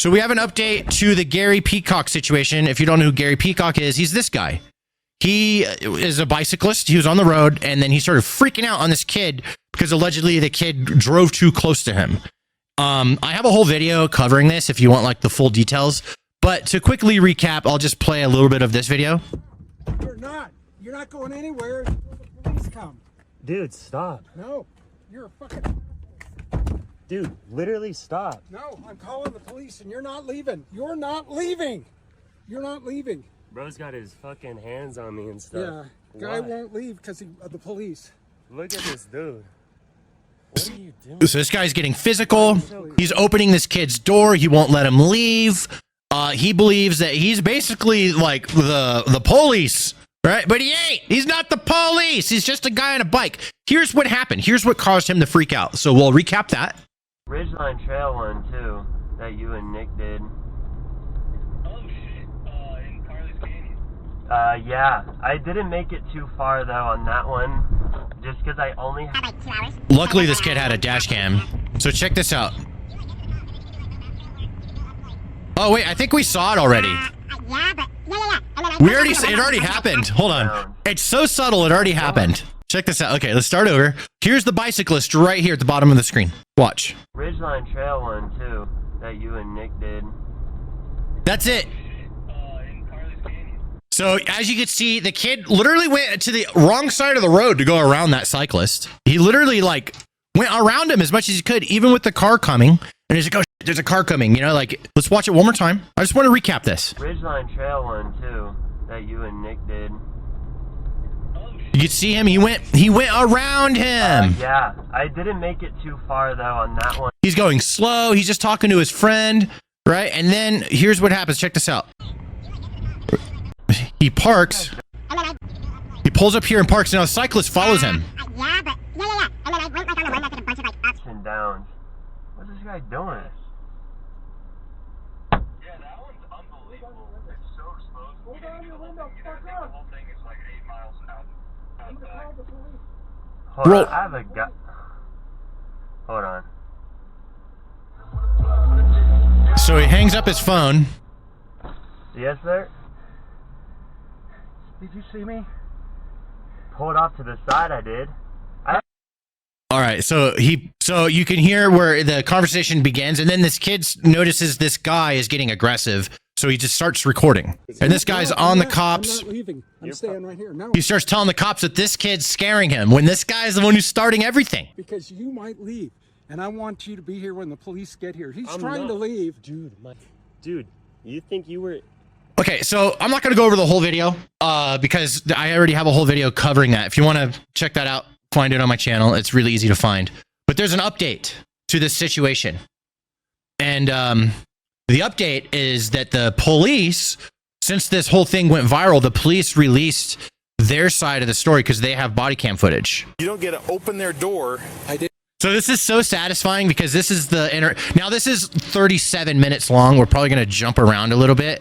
So we have an update to the Gary Peacock situation. If you don't know who Gary Peacock is, he's this guy. He is a bicyclist. He was on the road, and then he started freaking out on this kid because allegedly the kid drove too close to him. I have a whole video covering this if you want like the full details. But to quickly recap, I'll just play a little bit of this video. You're not going anywhere until the police come. Dude, stop. No, you're a fucking... Dude, literally stop. No, I'm calling the police and you're not leaving. You're not leaving. You're not leaving. Bro's got his fucking hands on me and stuff. Yeah, guy won't leave because of the police. Look at this dude. What are you doing? So this guy's getting physical. He's opening this kid's door. He won't let him leave. He believes that he's basically like the police, right? But he ain't. He's not the police. He's just a guy on a bike. Here's what happened. Here's what caused him to freak out. So we'll recap that. Ridgeline Trail one too, that you and Nick did. Oh shit, in Carly's Canyon. Yeah, I didn't make it too far though on that one, just because I only had like 2 hours. Luckily, this kid had a dash cam. So check this out. Oh wait, I think we saw it already. Yeah, but yeah. It already happened. Hold on. It's so subtle, it already happened. Check this out. Okay, let's start over. Here's the bicyclist right here at the bottom of the screen. Watch. Ridgeline Trail one too, that you and Nick did. That's it. In Carly's Canyon. So as you can see, the kid literally went to the wrong side of the road to go around that cyclist. He literally like went around him as much as he could, even with the car coming. And he's like, oh, shit, there's a car coming. You know, like, let's watch it one more time. I just want to recap this. Ridgeline Trail one too, that you and Nick did. You could see him. He went around him. Yeah, I didn't make it too far though on that one. He's going slow. He's just talking to his friend, right? And then here's what happens. Check this out. He parks. He pulls up here and parks. Now a cyclist follows him. Yeah, but yeah. And then I went like on the one that did a bunch of like ups. And downs. What's this guy doing? Yeah, that one's unbelievable. It's so slow. You didn't get the whole thing. The whole thing is like 8 miles out. Hold Bro. on, I have a guy. Hold on. So he hangs up his phone. Yes, sir? Did you see me? Pulled off to the side, I did. All right, so you can hear where the conversation begins, and then this kid notices this guy is getting aggressive, so he just starts recording. And this guy's on the cops. I'm not leaving. I'm staying right here. No, He starts telling the cops that this kid's scaring him when this guy's the one who's starting everything. because you might leave, and I want you to be here when the police get here. He's trying to leave. Dude, you think you were... Okay, so I'm not going to go over the whole video because I already have a whole video covering that. If you want to check that out, find it on my channel. It's really easy to find. But there's an update to this situation. And the update is that the police, since this whole thing went viral, the police released their side of the story because they have body cam footage. You don't get to open their door. I did. So this is so satisfying because this is now this is 37 minutes long. We're probably going to jump around a little bit.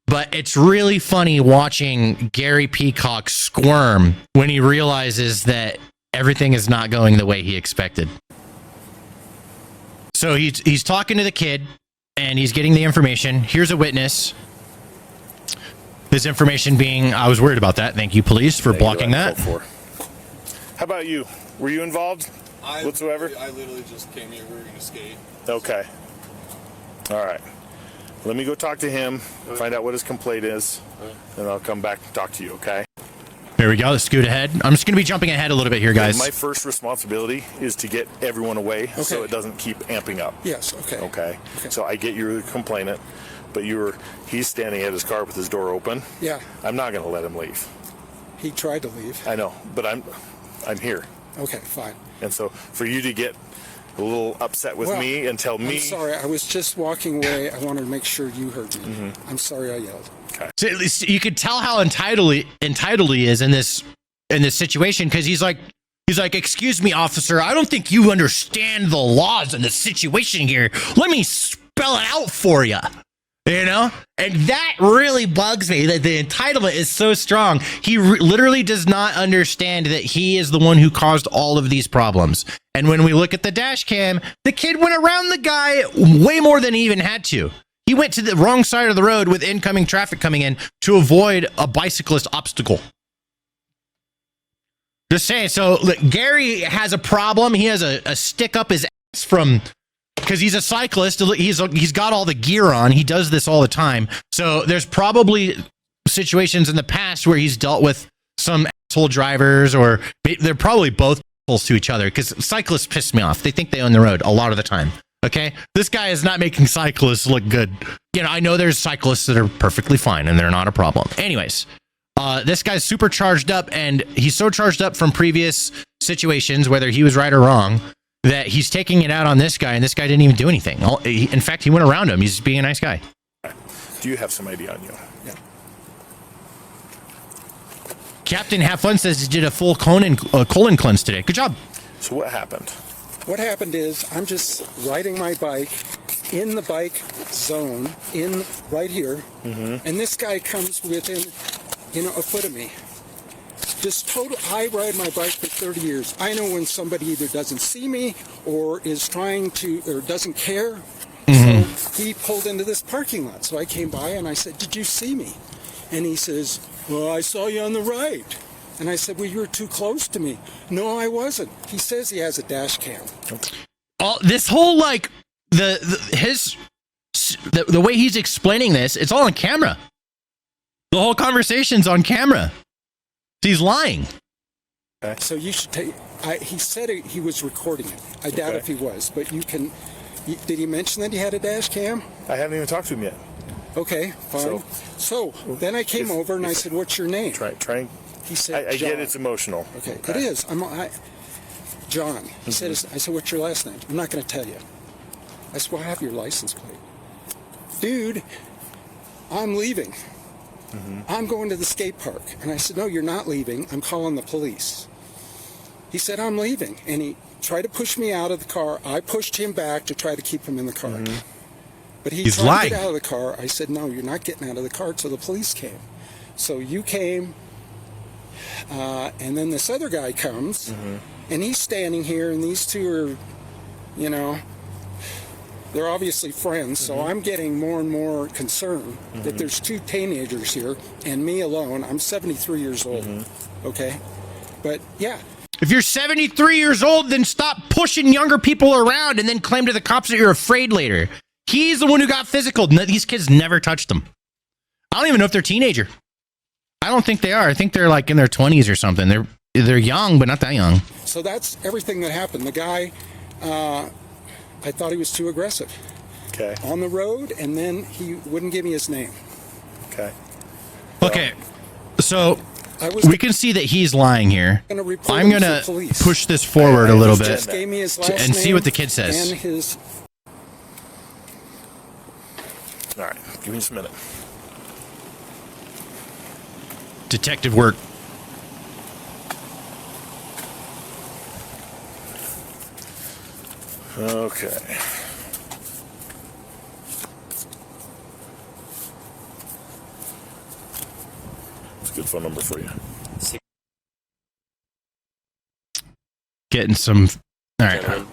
But it's really funny watching Gary Peacock squirm when he realizes that everything is not going the way he expected. So he's talking to the kid and he's getting the information. Here's a witness. This information being, I was worried about that. Thank you, police, for blocking that. How about you? Were you involved whatsoever? I literally just came here. We were going to skate. Okay. All right. Let me go talk to him, find out what his complaint is, and I'll come back and talk to you, okay? Here we go. Let's scoot ahead. I'm just going to be jumping ahead a little bit here, guys. My first responsibility is to get everyone away so it doesn't keep amping up. Yes. Okay. Okay. So I get you're the complainant, but he's standing at his car with his door open. Yeah. I'm not going to let him leave. He tried to leave. I know, but I'm here. Okay. Fine. And so for you to get a little upset with me and tell me... I'm sorry. I was just walking away. I wanted to make sure you heard me. I'm sorry I yelled. Okay. So at least you could tell how entitled he is in this situation because he's like, excuse me, officer, I don't think you understand the laws in the situation here. Let me spell it out for you. You know? And that really bugs me that the entitlement is so strong. He literally does not understand that he is the one who caused all of these problems. And when we look at the dash cam, the kid went around the guy way more than he even had to. He went to the wrong side of the road with incoming traffic coming in to avoid a bicyclist obstacle. Just saying. So look, Gary has a problem. He has a stick up his ass from, because he's a cyclist. He's got all the gear on. He does this all the time. So there's probably situations in the past where he's dealt with some asshole drivers, or they're probably both assholes to each other, because cyclists piss me off. They think they own the road a lot of the time. Okay, this guy is not making cyclists look good. You know, I know there's cyclists that are perfectly fine and they're not a problem. Anyways, this guy's super charged up, and he's so charged up from previous situations, whether he was right or wrong, that he's taking it out on this guy, and this guy didn't even do anything. In fact, he went around him. He's just being a nice guy. Do you have some ID on you? Yeah. Captain Have Fun says he did a full colon cleanse today. Good job. So what happened? What happened is I'm just riding my bike in the bike zone, right here, and this guy comes within, a foot of me. Just total. I ride my bike for 30 years. I know when somebody either doesn't see me or is trying to, or doesn't care. So he pulled into this parking lot. So I came by and I said, "Did you see me?" And he says, "Well, I saw you on the right." And I said, "Well, you were too close to me." "No, I wasn't." He says he has a dash cam. This whole, like, the way he's explaining this, it's all on camera. The whole conversation's on camera. He's lying. Okay. So you should take. He said he was recording it. I doubt if he was, but you can. Did he mention that he had a dash cam? I haven't even talked to him yet. Okay, fine. So then I came over and I said, "What's your name?" Try. He said, I John. get it's emotional. Okay, it is. John. He said, I said, "What's your last name?" "I'm not going to tell you." I said, "Well, I have your license plate." "Dude, I'm leaving. I'm going to the skate park." And I said, "No, you're not leaving. I'm calling the police." He said, "I'm leaving." And he tried to push me out of the car. I pushed him back to try to keep him in the car. But he's tried lying. to get out of the car. I said, "No, you're not getting out of the car." So the police came. So you came, and then this other guy comes, and he's standing here, and these two are, they're obviously friends. So I'm getting more and more concerned that there's two teenagers here and me alone. I'm 73 years old. Okay, but yeah. If you're 73 years old, then stop pushing younger people around and then claim to the cops that you're afraid later. He's the one who got physical. These kids never touched them. I don't even know if they're teenager. I don't think they are. I think they're like in their 20s or something. They're young, but not that young. So that's everything that happened. The guy, I thought he was too aggressive. Okay. On the road, and then he wouldn't give me his name. Okay. Okay. So we can see that he's lying here. I'm going to push this forward a little bit and see what the kid says. And his. All right. Give me just a minute. Detective work. Okay. It's a good phone number for you. Getting some. All right.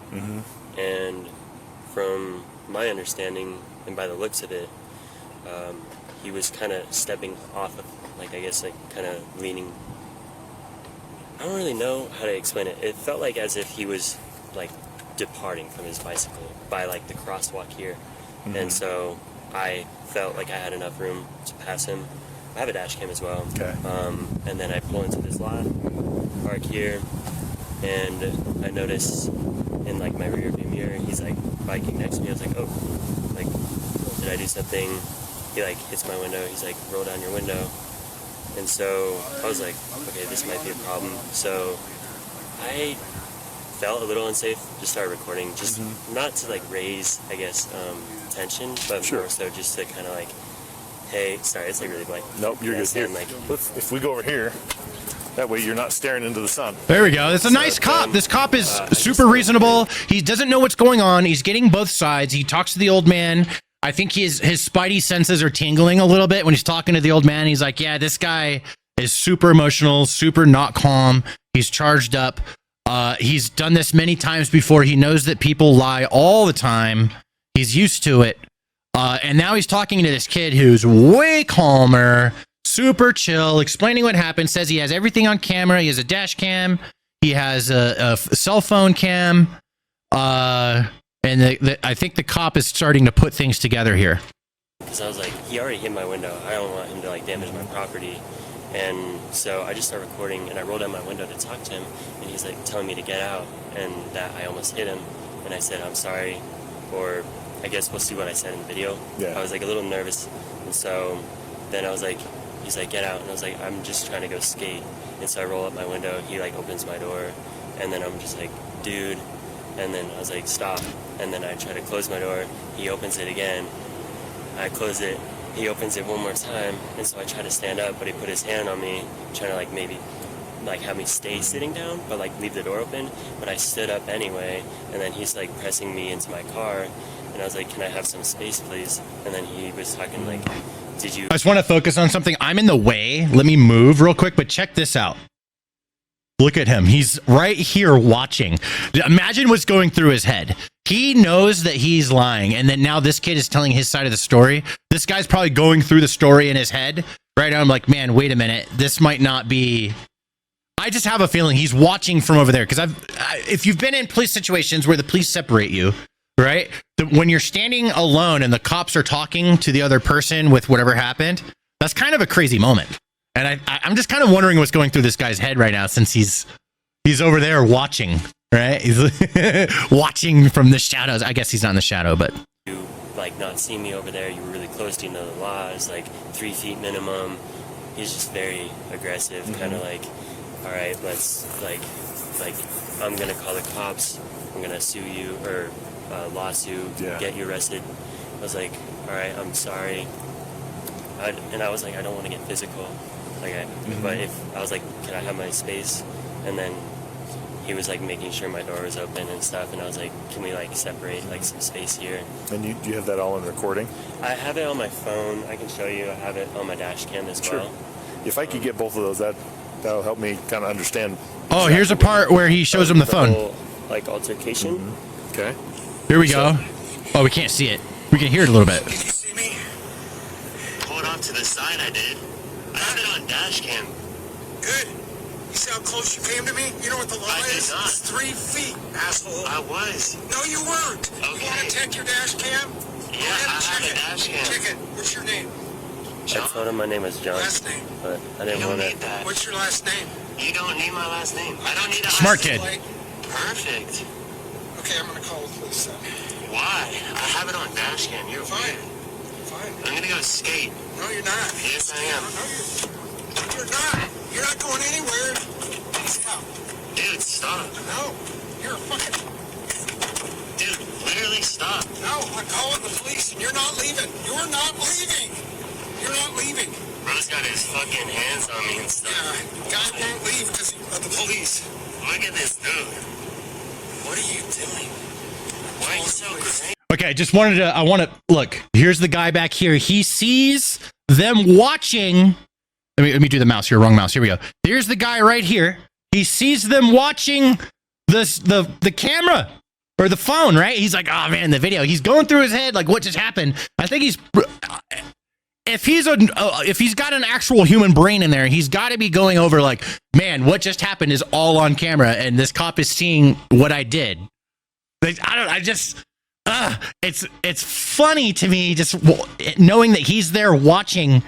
And from my understanding, and by the looks of it, he was kind of stepping off of, kind of leaning. I don't really know how to explain it. It felt like as if he was, departing from his bicycle by, the crosswalk here. And so I felt like I had enough room to pass him. I have a dash cam as well. Okay. And then I pull into this lot, park here, and I notice in, my rear view mirror, he's, biking next to me. I was like, oh, did I do something? He hits my window. He's roll down your window. And so I was like, okay, this might be a problem. So I felt a little unsafe, just started recording, just not to raise, I guess, tension, but more so just to kind of hey, sorry, it's really blank. Nope, you're good. Here, if we go over here, that way you're not staring into the sun. There we go. It's a nice cop. This cop is super reasonable. He doesn't know what's going on. He's getting both sides. He talks to the old man. I think his spidey senses are tingling a little bit when he's talking to the old man. He's like, yeah, this guy is super emotional, super not calm. He's charged up. He's done this many times before. He knows that people lie all the time. He's used to it. And now he's talking to this kid who's way calmer, super chill, explaining what happened. Says he has everything on camera. He has a dash cam. He has a cell phone cam. And I think the cop is starting to put things together here. Because I was like, he already hit my window. I don't want him to like damage my property. And so I just started recording, and I rolled down my window to talk to him, and he's like telling me to get out, and that I almost hit him. And I said, I'm sorry, or I guess we'll see what I said in the video. Yeah. I was like a little nervous, and so then I was like, he's like, get out, and I was like, I'm just trying to go skate. And so I roll up my window, he like opens my door, and then I'm just like, dude, and then I was like, stop, and then I try to close my door, he opens it again, I close it, he opens it one more time, and so I try to stand up, but he put his hand on me, trying to like maybe like have me stay sitting down, but like leave the door open, but I stood up anyway, and then he's like pressing me into my car, and I was like, can I have some space please? And then he was talking like, did you... I just want to focus on something. I'm in the way. Let me move real quick, but check this out. Look at him. He's right here watching. Imagine what's going through his head. He knows that he's lying, and then now this kid is telling his side of the story. This guy's probably going through the story in his head. Right now, I'm like, man, wait a minute. This might not be... I just have a feeling he's watching from over there, because if you've been in police situations where the police separate you, right? When you're standing alone and the cops are talking to the other person with whatever happened, that's kind of a crazy moment. And I'm just kind of wondering what's going through this guy's head right now, since he's over there watching, right? He's watching from the shadows. I guess he's not in the shadow, but... You like not see me over there, you were really close to the law, it's like 3 feet minimum. He's just very aggressive, kind of like, all right, let's like I'm gonna call the cops, I'm gonna sue you, or lawsuit, get you arrested. I was like, all right, I'm sorry. And I was like, I don't want to get physical, like, but if I was like, can I have my space? And then he was like making sure my door was open and stuff, and I was like, can we like separate like some space here? And you have that all in recording? I have it on my phone. I can show you. I have it on my dash cam as well. If I could get both of those, that'll help me kind of understand. Oh, here's a part where he shows him the phone. Whole, like altercation. Okay. Here we go. Oh, we can't see it. We can hear it a little bit. Did you see me? Pulled off to the side, I did. I have it on dash cam. Good. You see how close you came to me? You know what the law is? did not. It's 3 feet, asshole. I was. No, you weren't. Okay. You want to check your dash cam? Yeah, Go ahead I and have check a dash cam. Check it. What's your name? I told him my name was John. Last name. But I didn't want to. That. What's your last name? You don't need my last name. I don't need a Smart last kid. name. Perfect. Okay, I'm going to call the police then. Why? I have it on dash cam. You're Fine. weird. Fine. I'm gonna go skate. No, you're not. Yes, I am. No, you're not. You're not going anywhere. Stop. Dude, stop. No. You're a fucking... Dude, literally stop. No, I'm calling the police and you're not leaving. You're not leaving. You're not leaving. Bro's got his fucking hands on me and Yeah, stuff. guy won't leave because of the police. Look at this dude. What are you doing? Why are you so crazy? Okay, I want to look. Here's the guy back here. He sees them watching. Let me do the mouse here. Wrong mouse. Here we go. Here's the guy right here. He sees them watching the camera or the phone, right? He's like, oh man, the video. He's going through his head like, what just happened? I think if he's got an actual human brain in there, he's got to be going over like, man, what just happened is all on camera, and this cop is seeing what I did. Like, it's funny to me just knowing that he's there watching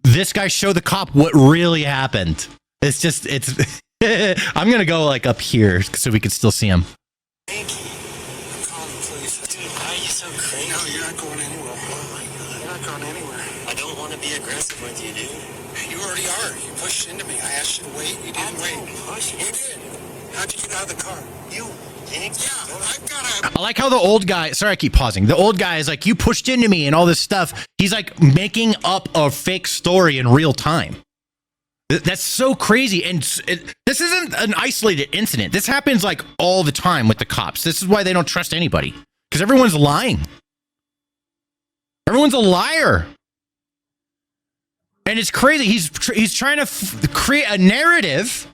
this guy show the cop what really happened. It's I'm gonna go like up here so we can still see him. Thank you. I'm calling the police. Dude, why are you so crazy? No, you're not going anywhere. Oh my god. You're not going anywhere. I don't want to be aggressive with you, dude. You already are. You pushed into me. I asked you to wait. You didn't wait. Push You did. How'd you get out of the car? you. Yeah, I've got a... I like how the old guy, sorry, I keep pausing. The old guy is like, you pushed into me and all this stuff. He's like making up a fake story in real time. That's so crazy. And this isn't an isolated incident. This happens like all the time with the cops. This is why they don't trust anybody, because everyone's lying. Everyone's a liar. And it's crazy. He's trying to create a narrative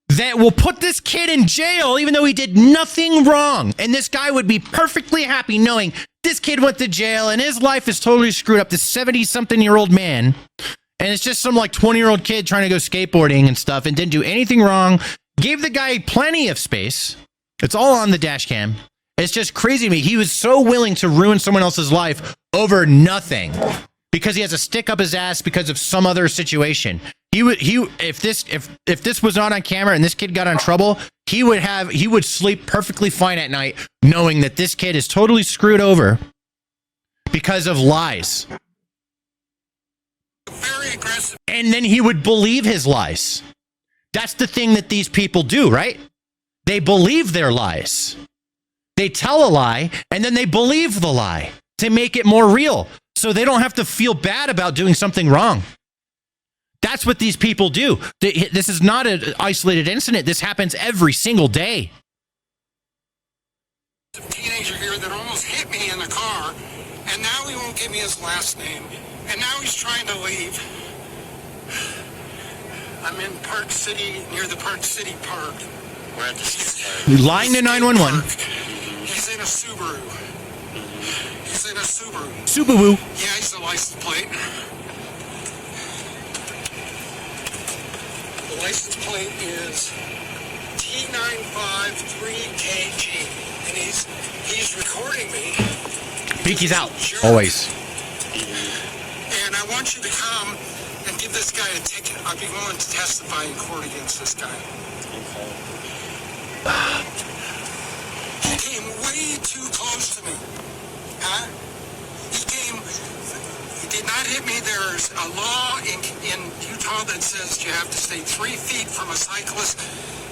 that will put this kid in jail even though he did nothing wrong. And this guy would be perfectly happy knowing This kid went to jail and his life is totally screwed up. This 70-something-year-old man. And it's just some like 20-year-old kid trying to go skateboarding and stuff and didn't do anything wrong. Gave the guy plenty of space. It's all on the dash cam. It's just crazy to me. He was so willing to ruin someone else's life over nothing because he has a stick up his ass because of some other situation. If this was not on camera and this kid got in trouble, he would sleep perfectly fine at night knowing that this kid is totally screwed over because of lies. Very aggressive. And then he would believe his lies. That's the thing that these people do, right? They believe their lies. They tell a lie and then they believe the lie to make it more real so they don't have to feel bad about doing something wrong. That's what these people do. This is not an isolated incident. This happens every single day. A teenager here that almost hit me in the car, and now he won't give me his last name, and now he's trying to leave. I'm in Park City, near the Park City Park. We're at the skate park. Line to 911. He's in a Subaru. Subaru. Yeah, he's a license plate. The license plate is T953KG, and he's recording me. Pinky's out. Always. And I want you to come and give this guy a ticket. I'd be willing to testify in court against this guy. He came way too close to me. Huh? He did not hit me. There's a law in Utah that says you have to stay 3 feet from a cyclist.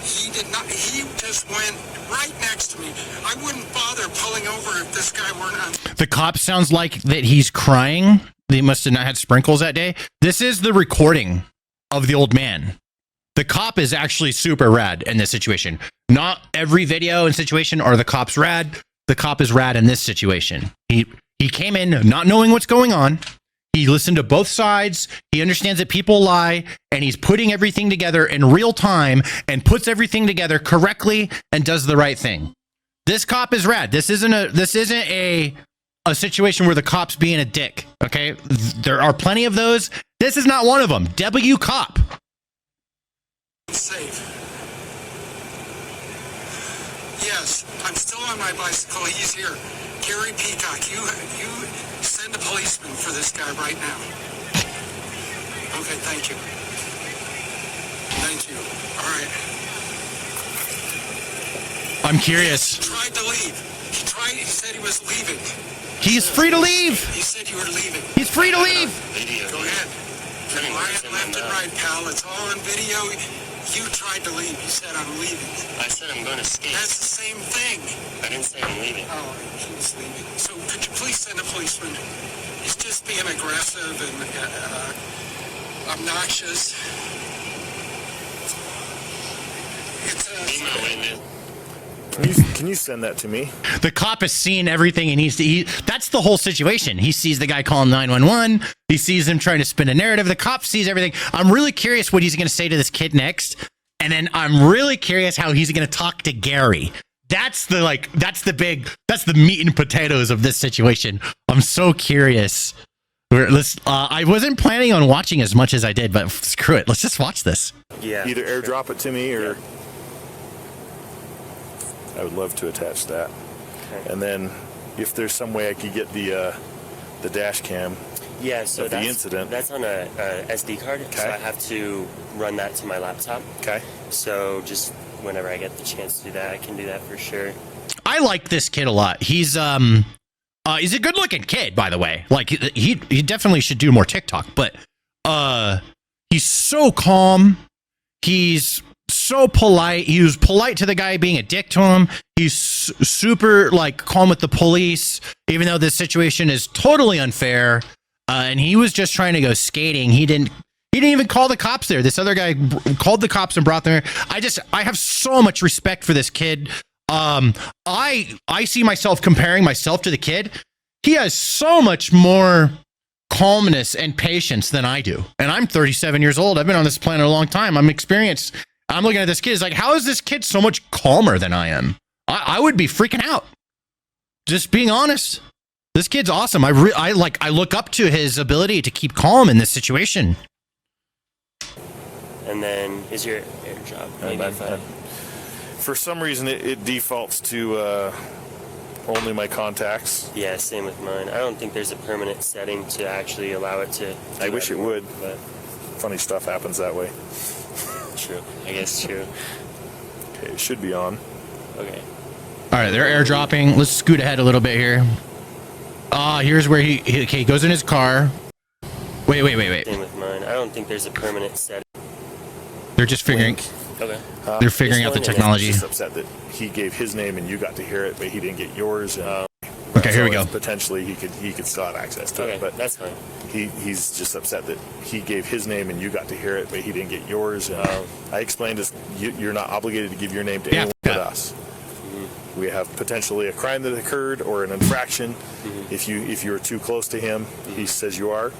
He did not. He just went right next to me. I wouldn't bother pulling over if this guy weren't on. The cop sounds like that he's crying. They must have not had sprinkles that day. This is the recording of the old man. The cop is actually super rad in this situation. Not every video and situation are the cops rad. The cop is rad in this situation. He came in not knowing what's going on. He listened to both sides. He understands that people lie, and he's putting everything together in real time and puts everything together correctly and does the right thing. This cop is rad. This isn't a situation where the cop's being a dick. Okay, there are plenty of those. This is not one of them. W cop. Safe. Yes, I'm still on my bicycle. He's here. Gary Peacock, you send a policeman for this guy right now. Okay, thank you. Thank you. All right. I'm curious. He tried to leave. He said he was leaving. He's free to leave. He said you were leaving. He's free to leave. Go ahead. Left and right, pal. It's all on video. You tried to leave. You said, I'm leaving. I said I'm going to skate. That's the same thing. I didn't say I'm leaving. Oh, he's leaving. So could you please send a policeman? He's just being aggressive and obnoxious. Can you send that to me? The cop has seen everything, and that's the whole situation. He sees the guy calling 911. He sees him trying to spin a narrative. The cop sees everything. I'm really curious what he's going to say to this kid next. And then I'm really curious how he's going to talk to Gary. That's the meat and potatoes of this situation. I'm so curious. I wasn't planning on watching as much as I did, but screw it. Let's just watch this. Yeah. Either airdrop it to me or I would love to attach that. Okay. And then if there's some way I could get the dash cam Yeah, so of the incident. That's on a SD card, so Okay. I have to run that to my laptop. Okay. So just whenever I get the chance to do that, I can do that for sure. I like this kid a lot. He's a good looking kid, by the way. Like he definitely should do more TikTok, but he's so calm. He's so polite. He was polite to the guy being a dick to him. He's super like calm with the police, even though this situation is totally unfair. And he was just trying to go skating. He didn't even call the cops there. This other guy called the cops and brought them there. I have so much respect for this kid. I see myself comparing myself to the kid. He has so much more calmness and patience than I do. And I'm 37 years old. I've been on this planet a long time. I'm experienced. I'm looking at this kid. It's like, how is this kid so much calmer than I am? I would be freaking out. Just being honest. This kid's awesome. I look up to his ability to keep calm in this situation. And then is your airdrop maybe if I... For some reason, it defaults to only my contacts. Yeah, same with mine. I don't think there's a permanent setting to actually allow it to... I wish it would. But Funny stuff happens that way. true. I guess true. Okay, it should be on. Okay. All right, they're airdropping. Let's scoot ahead a little bit here. Here's where he goes in his car. Wait. Same with mine. I don't think there's a permanent setting. They're just figuring. Okay. They're figuring out the technology. He's just upset that he gave his name and you got to hear it, but he didn't get yours. And Okay, here we go. Potentially, he could still have access to Okay, it, but that's fine. He's just upset that he gave his name and you got to hear it, but he didn't get yours. And I explained this: you're not obligated to give your name to anyone but us. We have potentially a crime that occurred or an infraction. If you're too close to him, he says you are.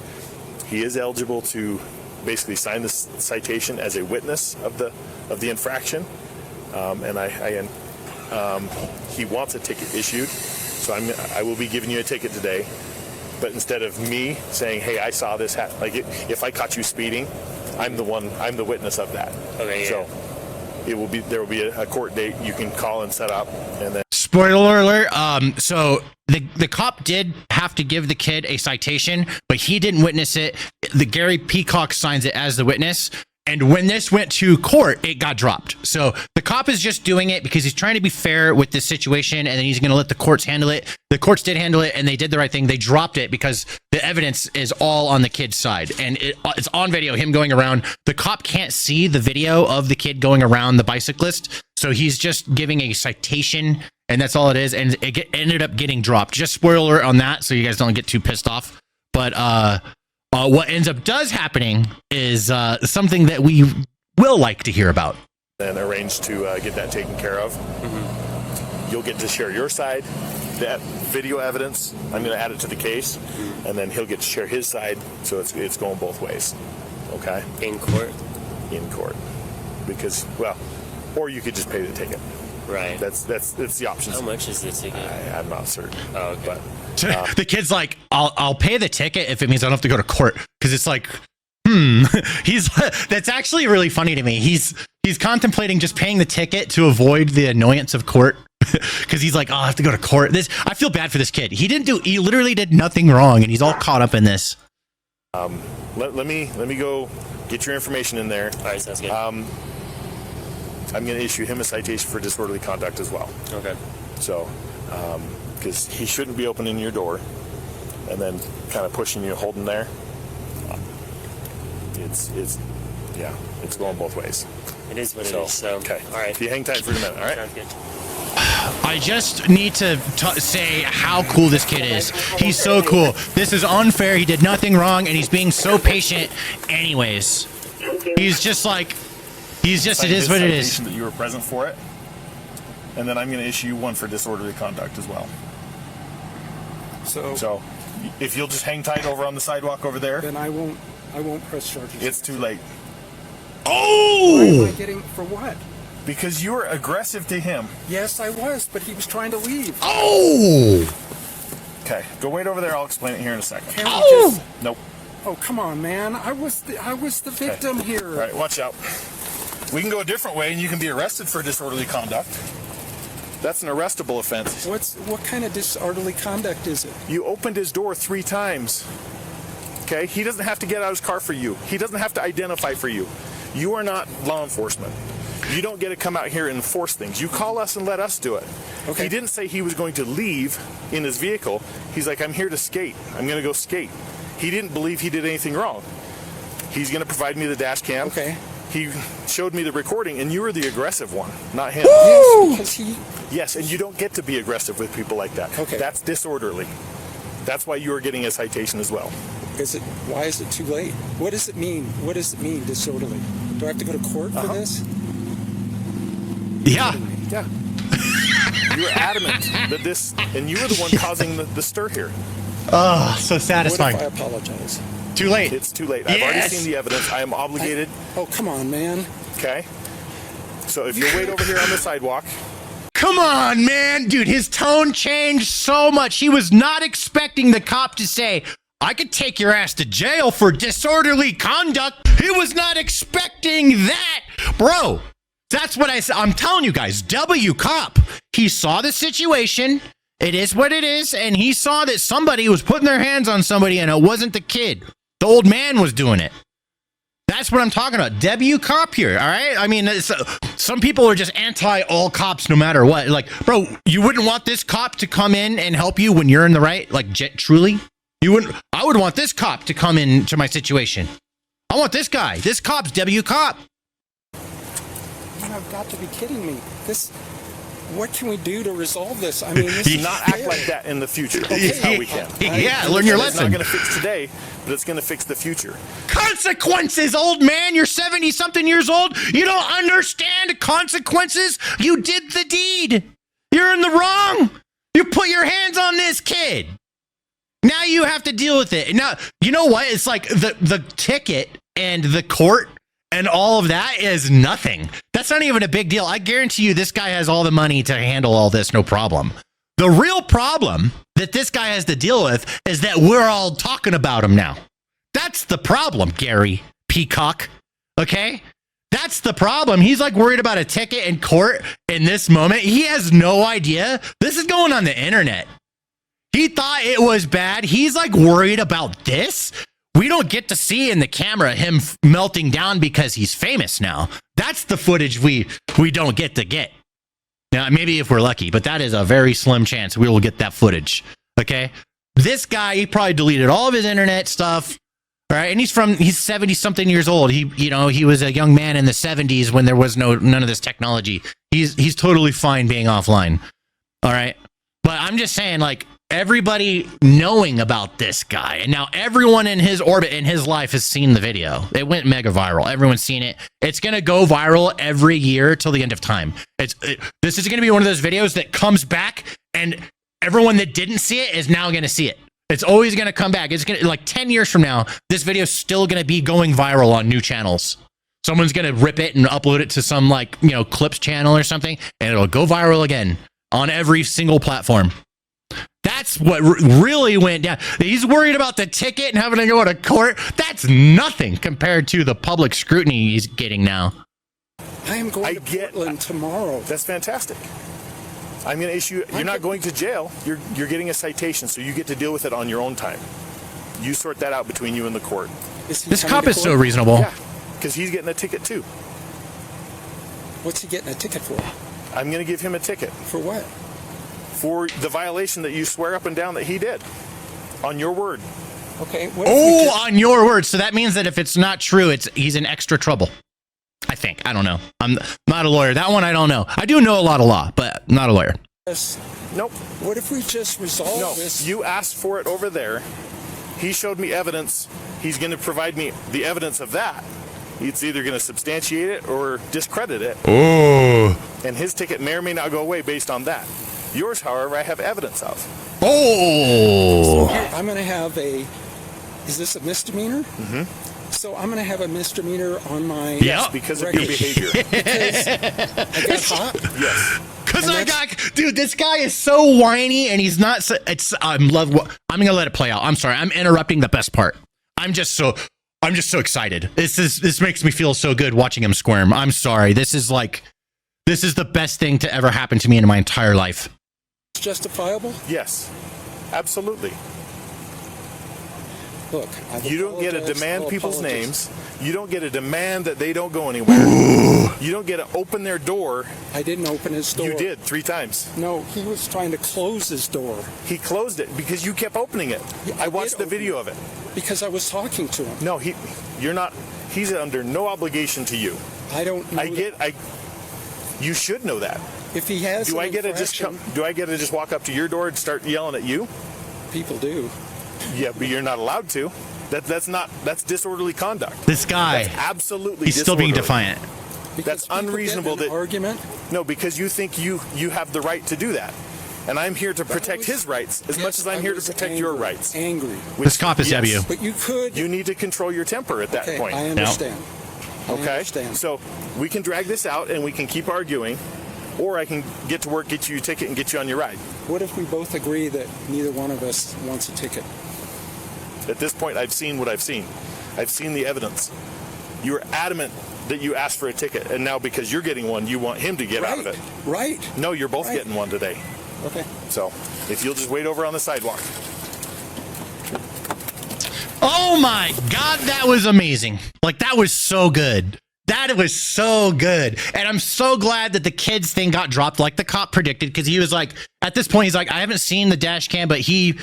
He is eligible to basically sign this citation as a witness of the infraction, and he wants a ticket issued. So I will be giving you a ticket today, but instead of me saying, "Hey, I saw this happen," like if I caught you speeding, I'm the witness of that. Okay. Yeah. So there will be a court date you can call and set up, and then. Spoiler alert. So the cop did have to give the kid a citation, but he didn't witness it. The Gary Peacock signs it as the witness. And when this went to court, it got dropped. So the cop is just doing it because he's trying to be fair with this situation, and then he's going to let the courts handle it. The courts did handle it, and they did the right thing. They dropped it because the evidence is all on the kid's side, and it's on video, him going around. The cop can't see the video of the kid going around the bicyclist, so he's just giving a citation, and that's all it is, and it ended up getting dropped. Just spoiler alert on that, so you guys don't get too pissed off. But what ends up happening is something that we will like to hear about. And arrange to get that taken care of. You'll get to share your side. That video evidence, I'm going to add it to the case, and then he'll get to share his side. So it's going both ways. Okay. In court. In court, because or you could just pay the ticket. Right. That's the options. How much is the ticket? I'm not certain. Oh, okay. But the kid's like, I'll pay the ticket if it means I don't have to go to court, because it's like, that's actually really funny to me. He's contemplating just paying the ticket to avoid the annoyance of court, because he's like, oh, I have to go to court. I feel bad for this kid. He literally did nothing wrong, and he's all caught up in this. let me go get your information in there. All right, sounds good. I'm going to issue him a citation for disorderly conduct as well. Okay. So, because he shouldn't be opening your door and then kind of pushing you, holding there. It's going both ways. It is what it is. So, okay. All right. If you hang tight for a minute, all right? Sounds good. I just need to say how cool this kid is. He's so cool. This is unfair. He did nothing wrong, and he's being so patient anyways. He's just like, it is what it is. That you were present for it, and then I'm going to issue you one for disorderly conduct as well. So if you'll just hang tight over on the sidewalk over there, then I won't press charges. it's too late. Why am I getting for what? Because you were aggressive to him. Yes, I was, but he was trying to leave. Okay, go wait over there. I'll explain it here in a second. Can't we just? Nope. Oh, come on, man! I was the victim here. All right, watch out. We can go a different way, and you can be arrested for disorderly conduct. That's an arrestable offense. What kind of disorderly conduct is it? You opened his door 3 times. Okay, he doesn't have to get out of his car for you. He doesn't have to identify for you. You are not law enforcement. You don't get to come out here and enforce things. You call us and let us do it. Okay. He didn't say he was going to leave in his vehicle. He's like, I'm here to skate. I'm going to go skate. He didn't believe he did anything wrong. He's going to provide me the dash cam. Okay. He showed me the recording, and you were the aggressive one, not him. Yes, because he. Yes, and you don't get to be aggressive with people like that. Okay. That's disorderly. That's why you are getting a citation as well. Why is it too late? What does it mean? What does it mean, disorderly? Do I have to go to court for this? Yeah. Yeah. You were adamant that this, and you were the one causing the stir here. Oh, so What satisfying. if I apologize? Too late. It's too late. I've already seen the evidence. I am obligated. Oh, come on, man. Okay. So if you'll wait over here on the sidewalk. Come on, man. Dude, his tone changed so much. He was not expecting the cop to say, I could take your ass to jail for disorderly conduct. He was not expecting that. Bro, that's what I said. I'm telling you guys, W cop. He saw the situation. It is what it is. And he saw that somebody was putting their hands on somebody and it wasn't the kid. The old man was doing it. That's what I'm talking about. W cop here, all right? I mean, some people are just anti all cops no matter what. Like, bro, you wouldn't want this cop to come in and help you when you're in the right? Like, truly? You wouldn't? I would want this cop to come into my situation. I want this guy. This cop's W cop. You've got to be kidding me. What can we do to resolve this? I mean, this is Not act like that in the future. Okay. Is how we can. Yeah, learn your It's not lesson. going to fix today, but it's going to fix the future. Consequences, old man. You're 70-something years old. You don't understand consequences. You did the deed. You're in the wrong. You put your hands on this kid. Now you have to deal with it. Now, you know what? It's like the ticket and the court and all of that is nothing. That's not even a big deal. I guarantee you this guy has all the money to handle all this, no problem. The real problem that this guy has to deal with is that we're all talking about him now. That's the problem, Gary Peacock. Okay? That's the problem. He's like worried about a ticket in court in this moment. He has no idea. This is going on the internet. He thought it was bad. He's like worried about this. We don't get to see in the camera him melting down because he's famous now. That's the footage we don't get to get. Now, maybe if we're lucky, but that is a very slim chance we will get that footage. Okay? This guy, he probably deleted all of his internet stuff. All right, and he's 70-something years old. He was a young man in the 70s when there was none of this technology. He's totally fine being offline. All right? But I'm just saying, like, everybody knowing about this guy, and now everyone in his orbit in his life has seen the video. It went mega viral. Everyone's seen it. It's going to go viral every year till the end of time. This is going to be one of those videos that comes back, and everyone that didn't see it is now going to see it. It's always going to come back. It's going to, like 10 years from now, this video is still going to be going viral on new channels. Someone's going to rip it and upload it to some clips channel or something, and it'll go viral again on every single platform. That's what really went down. He's worried about the ticket and having to go to court. That's nothing compared to the public scrutiny he's getting now. I am going to Portland tomorrow. That's fantastic. I'm going to issue. You're not going to jail. You're getting a citation, so you get to deal with it on your own time. You sort that out between you and the court. This cop is so reasonable. Yeah, because he's getting a ticket too. What's he getting a ticket for? I'm going to give him a ticket. For what? For the violation that you swear up and down that he did. On your word. Okay. On your word. So that means that if it's not true, he's in extra trouble. I think. I don't know. I'm not a lawyer. That one I don't know. I do know a lot of law, but not a lawyer. Nope. What if we just resolve this? You asked for it over there. He showed me evidence. He's going to provide me the evidence of that. It's either going to substantiate it or discredit it. Oh. And his ticket may or may not go away based on that. Yours, however, I have evidence of. Oh. So I'm going to have is this a misdemeanor? Mm-hmm. So I'm going to have a misdemeanor on my... Yes, because of your behavior. Because I got hot? Yes. Dude, this guy is so whiny and he's not, I'm going to let it play out. I'm sorry. I'm interrupting the best part. I'm just so excited. This makes me feel so good watching him squirm. I'm sorry. This is the best thing to ever happen to me in my entire life. It's justifiable? Yes, absolutely. Look, you don't get to demand people's names. You don't get to demand that they don't go anywhere. You don't get to open their door. I didn't open his door. You did 3 times. No, he was trying to close his door. He closed it because you kept opening it. Yeah, I watched the video of it. Because I was talking to him. No, you're not. He's under no obligation to you. I don't know. You should know that. If he has Do I get to just walk up to your door and start yelling at you? People do. Yeah, but you're not allowed to. That's disorderly conduct. This guy, that's absolutely he's still being disorderly. defiant. Because that's unreasonable. That argument. No, because you think you have the right to do that, and I'm here to protect his rights as much as I'm here to protect your rights. Angry. This cop is W. But you could. You need to control your temper at that point. I understand. Okay. So we can drag this out and we can keep arguing, or I can get to work, get you a ticket, and get you on your ride. What if we both agree that neither one of us wants a ticket? At this point, I've seen what I've seen. I've seen the evidence. You were adamant that you asked for a ticket, and now because you're getting one, you want him to get out of it. Right. No, you're both getting one today. Okay. So, if you'll just wait over on the sidewalk. Oh my God, that was amazing. Like, that was so good. That was so good. And I'm so glad that the kids thing got dropped like the cop predicted, because he was like, at this point, he's like, I haven't seen the dash cam, but he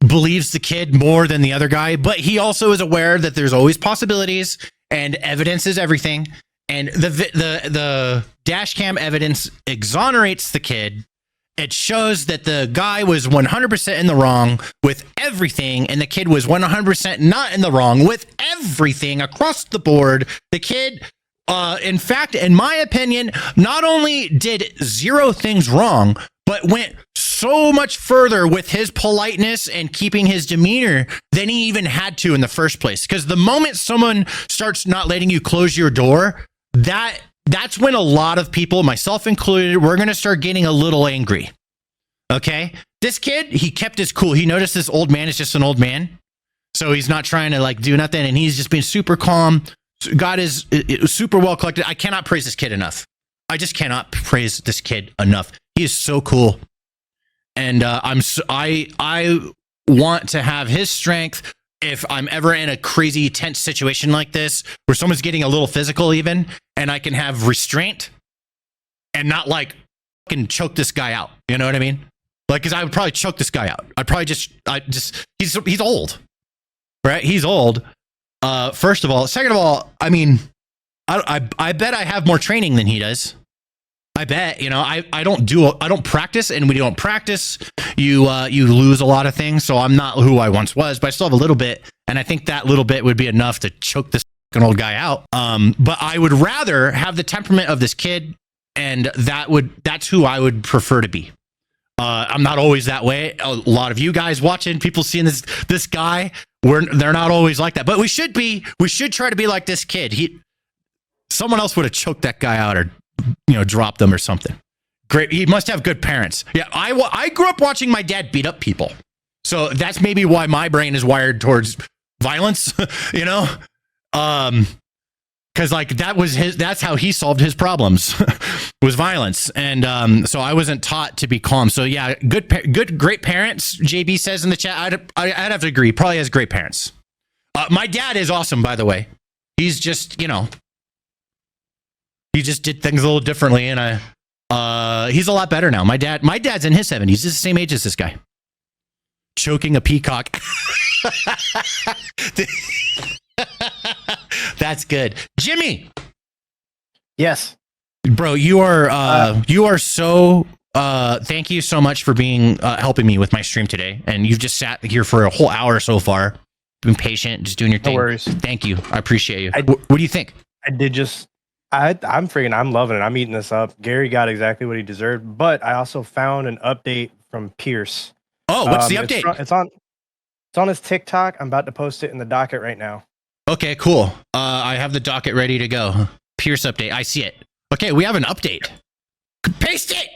believes the kid more than the other guy. But he also is aware that there's always possibilities and evidence is everything. And the dash cam evidence exonerates the kid. It shows that the guy was 100% in the wrong with everything, and the kid was 100% not in the wrong with everything across the board. The kid, in fact, in my opinion, not only did 0 things wrong, but went so much further with his politeness and keeping his demeanor than he even had to in the first place. Because the moment someone starts not letting you close your door, that's when a lot of people, myself included, we're going to start getting a little angry. Okay? This kid, he kept his cool. He noticed this old man is just an old man. So he's not trying to like do nothing. And he's just being super calm. God is super well collected. I cannot praise this kid enough. I just cannot praise this kid enough. He is so cool. And I want to have his strength if I'm ever in a crazy tense situation like this, where someone's getting a little physical even, and I can have restraint and not like fucking choke this guy out. You know what I mean? Like, cause I would probably choke this guy out. He's old, right? He's old. First of all. Second of all, I mean, I bet I have more training than he does. I bet, I don't practice, and when you don't practice, you lose a lot of things. So I'm not who I once was, but I still have a little bit. And I think that little bit would be enough to choke this fucking old guy out. But I would rather have the temperament of this kid, and that's who I would prefer to be. I'm not always that way. A lot of you guys watching, people seeing this guy, they're not always like that, but we should try to be like this kid. Someone else would have choked that guy out, or dropped them or something. Great. He must have good parents. Yeah. I grew up watching my dad beat up people. So that's maybe why my brain is wired towards violence, cause like that's how he solved his problems was violence. And, so I wasn't taught to be calm. So yeah, great parents. JB says in the chat, I'd have to agree. Probably has great parents. My dad is awesome, by the way. He's just, he just did things a little differently, and he's a lot better now. My dad's in his 70s. He's the same age as this guy. Choking a peacock. That's good. Jimmy. Yes. Bro, you are so thank you so much for being helping me with my stream today. And you've just sat here for a whole hour so far. Been patient, just doing your thing. No worries. Thank you. I appreciate you. What do you think? I'm loving it. I'm eating this up. Gary got exactly what he deserved, but I also found an update from Pierce. Oh, what's the update? It's on his TikTok. I'm about to post it in the docket right now. Okay, cool. I have the docket ready to go. Pierce update. I see it. Okay, we have an update. Paste it.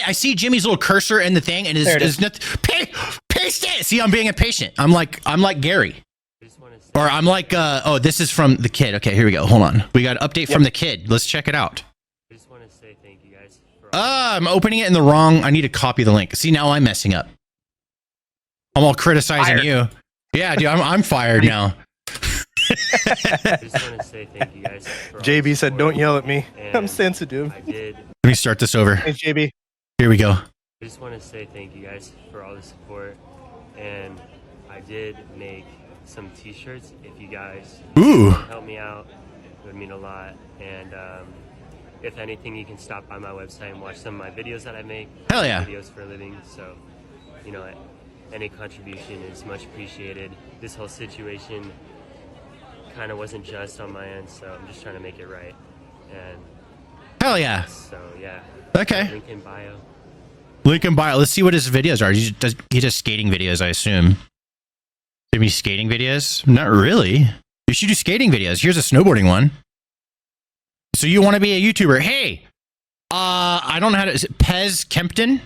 I see Jimmy's little cursor in the thing, and paste it. See, I'm being impatient. I'm like Gary. Or I'm like, this is from the kid. Okay, here we go. Hold on. We got an update from the kid. Let's check it out. I just want to say thank you guys. I'm opening it in the wrong. I need to copy the link. See, now I'm messing up. I'm all criticizing you. Yeah, dude, I'm fired now. I just want to say thank you guys. JB said, "Don't yell at me. I'm sensitive." I did. Let me start this over. Thanks, JB. Here we go. I just want to say thank you guys for all the support, and I did make some t-shirts. If you guys help me out, it would mean a lot. And if anything, you can stop by my website and watch some of my videos that I make. Hell yeah. Videos for a living. So any contribution is much appreciated. This whole situation kind of wasn't just on my end, so I'm just trying to make it right. And hell yeah. So yeah. Okay. Link in bio. Link in bio. Let's see what his videos are. He does skating videos, I assume. Maybe skating videos? Not really. You should do skating videos. Here's a snowboarding one. So you want to be a YouTuber? Hey, I don't know how to. Is it Pierce Kempton?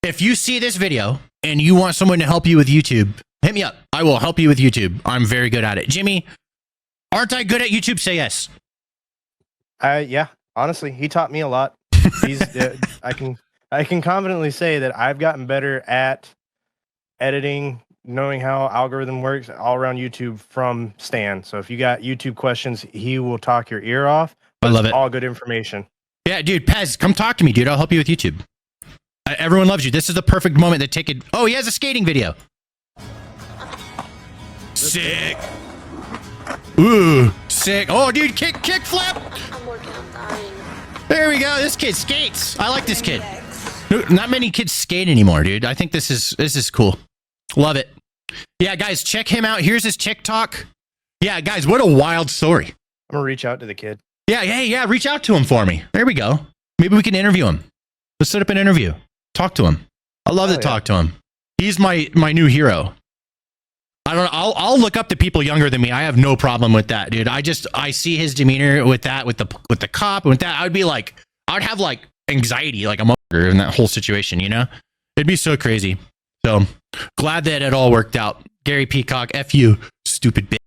If you see this video and you want someone to help you with YouTube, hit me up. I will help you with YouTube. I'm very good at it. Jimmy, aren't I good at YouTube? Say yes. Yeah, honestly, he taught me a lot. He's I can confidently say that I've gotten better at editing, knowing how algorithm works all around YouTube from Stan. So if you got YouTube questions, he will talk your ear off. I love it. All good information. Yeah, dude, Pez, come talk to me, dude. I'll help you with YouTube. Everyone loves you. This is the perfect moment to take it. Oh, he has a skating video. Sick. Ooh, sick. Oh, dude, kick flip. I'm working on dying. There we go. This kid skates. I like this kid. Not many kids skate anymore, dude. I think this is cool. Love it. Yeah, guys, check him out. Here's his TikTok. Yeah, guys, what a wild story. I'm gonna reach out to the kid. Yeah. Reach out to him for me. There we go. Maybe we can interview him. Let's set up an interview. Talk to him. I love to talk to him. He's my new hero. I don't know. I'll look up to people younger than me. I have no problem with that, dude. I see his demeanor with that, with the cop, and with that, I'd have like anxiety, like a motherfucker in that whole situation, you know? It'd be so crazy. So glad that it all worked out. Gary Peacock, F you, stupid bitch.